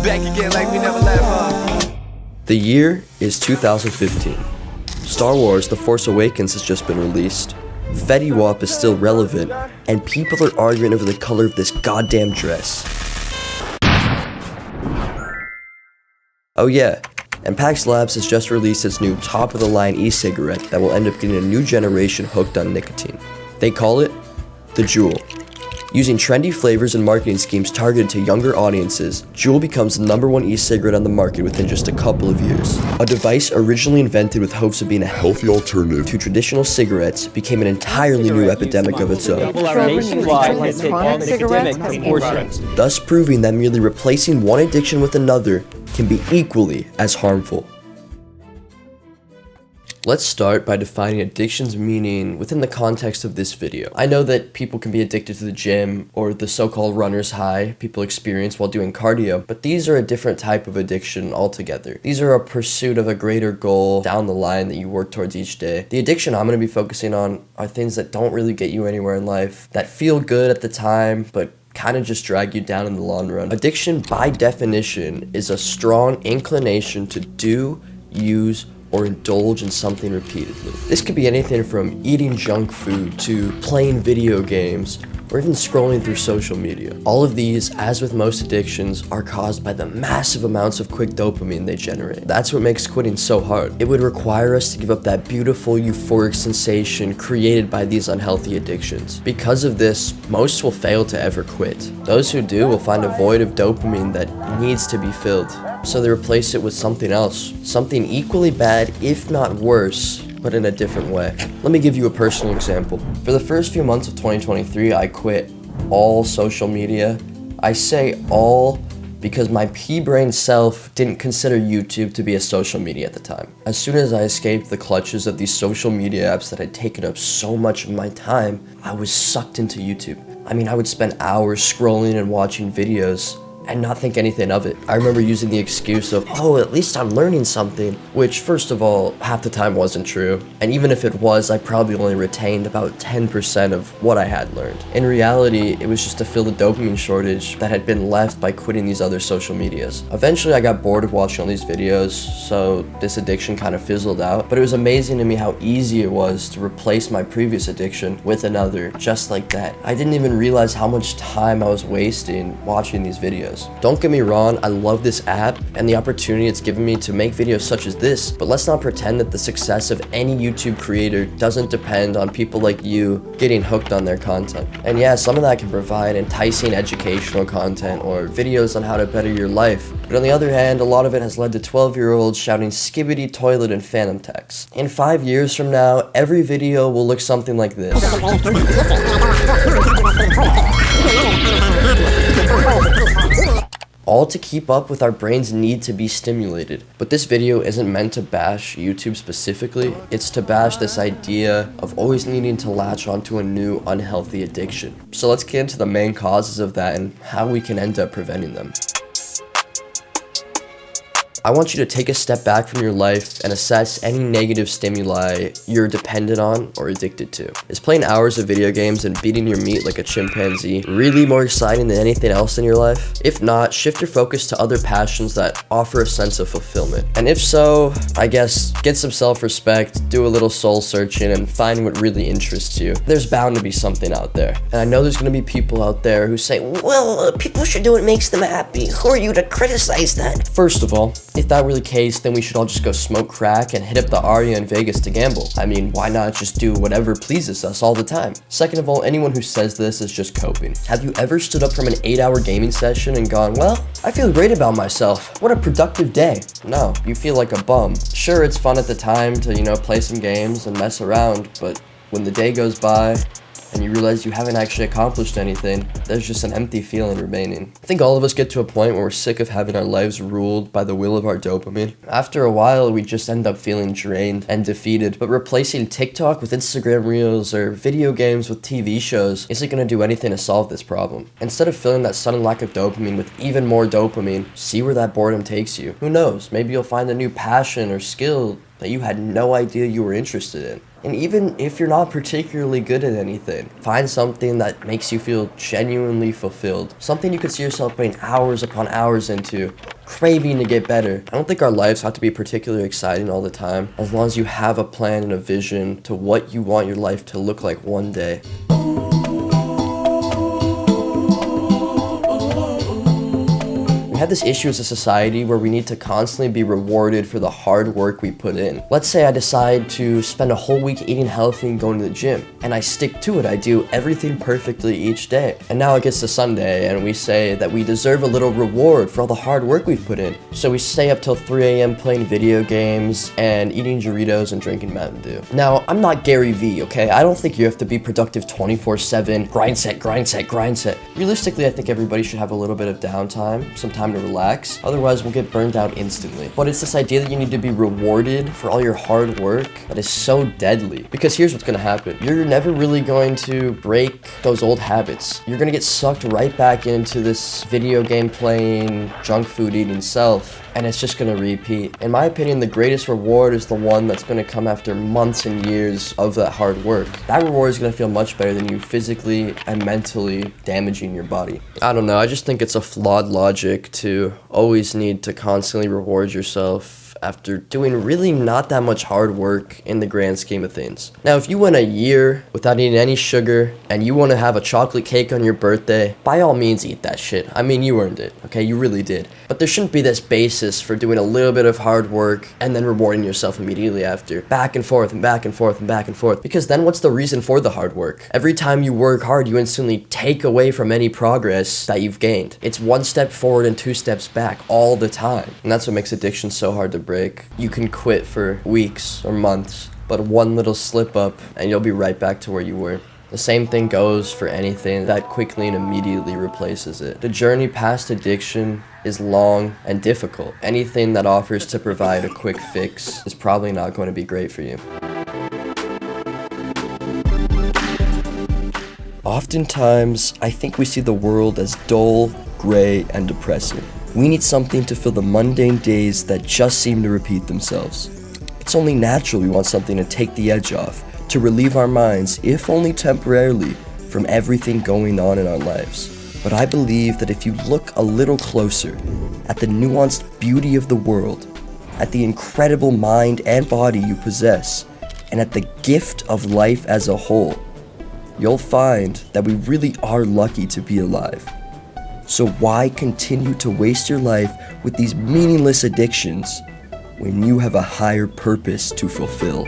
back again like we never left, huh? The year is 2015. Star Wars The Force Awakens has just been released. Fetty Wap is still relevant, and people are arguing over the color of this goddamn dress. Oh yeah, and Pax Labs has just released its new top-of-the-line e-cigarette that will end up getting a new generation hooked on nicotine. They call it the Juul. Using trendy flavors and marketing schemes targeted to younger audiences, Juul becomes the #1 e-cigarette on the market within just a couple of years. A device originally invented with hopes of being a healthy alternative to traditional cigarettes became an entirely new epidemic of its own, thus proving that merely replacing one addiction with another can be equally as harmful. Let's start by defining addiction's meaning within the context of this video. I know that people can be addicted to the gym or the so-called runner's high people experience while doing cardio, but these are a different type of addiction altogether. These are a pursuit of a greater goal down the line that you work towards each day. The addiction I'm going to be focusing on are things that don't really get you anywhere in life, that feel good at the time, but kind of just drag you down in the long run. Addiction, by definition, is a strong inclination to do, use, or indulge in something repeatedly. This could be anything from eating junk food to playing video games or even scrolling through social media. All of these, as with most addictions, are caused by the massive amounts of quick dopamine they generate. That's what makes quitting so hard. It would require us to give up that beautiful euphoric sensation created by these unhealthy addictions. Because of this, most will fail to ever quit. Those who do will find a void of dopamine that needs to be filled, so they replace it with something else, something equally bad, if not worse, but in a different way. Let me give you a personal example. For the first few months of 2023, I quit all social media. I say all because my pea-brain self didn't consider YouTube to be a social media at the time. As soon as I escaped the clutches of these social media apps that had taken up so much of my time, I was sucked into YouTube. I mean, I would spend hours scrolling and watching videos and not think anything of it. I remember using the excuse of, oh, at least I'm learning something, which first of all, half the time wasn't true. And even if it was, I probably only retained about 10% of what I had learned. In reality, it was just to fill the dopamine shortage that had been left by quitting these other social medias. Eventually, I got bored of watching all these videos, so this addiction kind of fizzled out. But it was amazing to me how easy it was to replace my previous addiction with another, just like that. I didn't even realize how much time I was wasting watching these videos. Don't get me wrong, I love this app and the opportunity it's given me to make videos such as this, but let's not pretend that the success of any YouTube creator doesn't depend on people like you getting hooked on their content. And yeah, some of that can provide enticing educational content or videos on how to better your life, but on the other hand, a lot of it has led to 12-year-olds shouting skibbity toilet and phantom text. In 5 years from now, every video will look something like this. All to keep up with our brain's need to be stimulated. But this video isn't meant to bash YouTube specifically, it's to bash this idea of always needing to latch onto a new unhealthy addiction. So let's get into the main causes of that and how we can end up preventing them. I want you to take a step back from your life and assess any negative stimuli you're dependent on or addicted to. Is playing hours of video games and beating your meat like a chimpanzee really more exciting than anything else in your life? If not, shift your focus to other passions that offer a sense of fulfillment. And if so, I guess get some self-respect, do a little soul searching, and find what really interests you. There's bound to be something out there. And I know there's going to be people out there who say, well, people should do what makes them happy. Who are you to criticize that? First of all, if that were the case, then we should all just go smoke crack and hit up the Aria in Vegas to gamble. I mean, why not just do whatever pleases us all the time? Second of all, anyone who says this is just coping. Have you ever stood up from an 8-hour gaming session and gone, well, I feel great about myself. What a productive day. No, you feel like a bum. Sure, it's fun at the time to, play some games and mess around, but when the day goes by and you realize you haven't actually accomplished anything, there's just an empty feeling remaining. I think all of us get to a point where we're sick of having our lives ruled by the will of our dopamine. After a while, we just end up feeling drained and defeated, but replacing TikTok with Instagram Reels or video games with TV shows isn't going to do anything to solve this problem. Instead of filling that sudden lack of dopamine with even more dopamine, see where that boredom takes you. Who knows, maybe you'll find a new passion or skill that you had no idea you were interested in. And even if you're not particularly good at anything, find something that makes you feel genuinely fulfilled. Something you could see yourself putting hours upon hours into, craving to get better. I don't think our lives have to be particularly exciting all the time, as long as you have a plan and a vision to what you want your life to look like one day. We have this issue as a society where we need to constantly be rewarded for the hard work we put in. Let's say I decide to spend a whole week eating healthy and going to the gym, and I stick to it. I do everything perfectly each day. And now it gets to Sunday, and we say that we deserve a little reward for all the hard work we've put in. So we stay up till 3 a.m. playing video games and eating Doritos and drinking Mountain Dew. Now, I'm not Gary Vee, okay? I don't think you have to be productive 24/7, grind set, grind set, grind set. Realistically, I think everybody should have a little bit of downtime, some time to relax, otherwise we'll get burned out instantly. But it's this idea that you need to be rewarded for all your hard work that is so deadly. Because here's what's gonna happen. You're never really going to break those old habits. You're gonna get sucked right back into this video game playing, junk food eating self, and it's just gonna repeat. In my opinion, the greatest reward is the one that's gonna come after months and years of that hard work. That reward is gonna feel much better than you physically and mentally damaging your body. I don't know, I just think it's a flawed logic to always need to constantly reward yourself after doing really not that much hard work in the grand scheme of things. Now, if you went a year without eating any sugar and you want to have a chocolate cake on your birthday, by all means eat that shit. I mean, you earned it, okay? You really did. But there shouldn't be this basis for doing a little bit of hard work and then rewarding yourself immediately after. Back and forth and back and forth and back and forth. Because then what's the reason for the hard work? Every time you work hard, you instantly take away from any progress that you've gained. It's one step forward and 2 steps back all the time. And that's what makes addiction so hard to break. You can quit for weeks or months, but one little slip up and you'll be right back to where you were. The same thing goes for anything that quickly and immediately replaces it. The journey past addiction is long and difficult. Anything that offers to provide a quick fix is probably not going to be great for you. Oftentimes, I think we see the world as dull, gray, and depressing. We need something to fill the mundane days that just seem to repeat themselves. It's only natural we want something to take the edge off, to relieve our minds, if only temporarily, from everything going on in our lives. But I believe that if you look a little closer at the nuanced beauty of the world, at the incredible mind and body you possess, and at the gift of life as a whole, you'll find that we really are lucky to be alive. So why continue to waste your life with these meaningless addictions when you have a higher purpose to fulfill?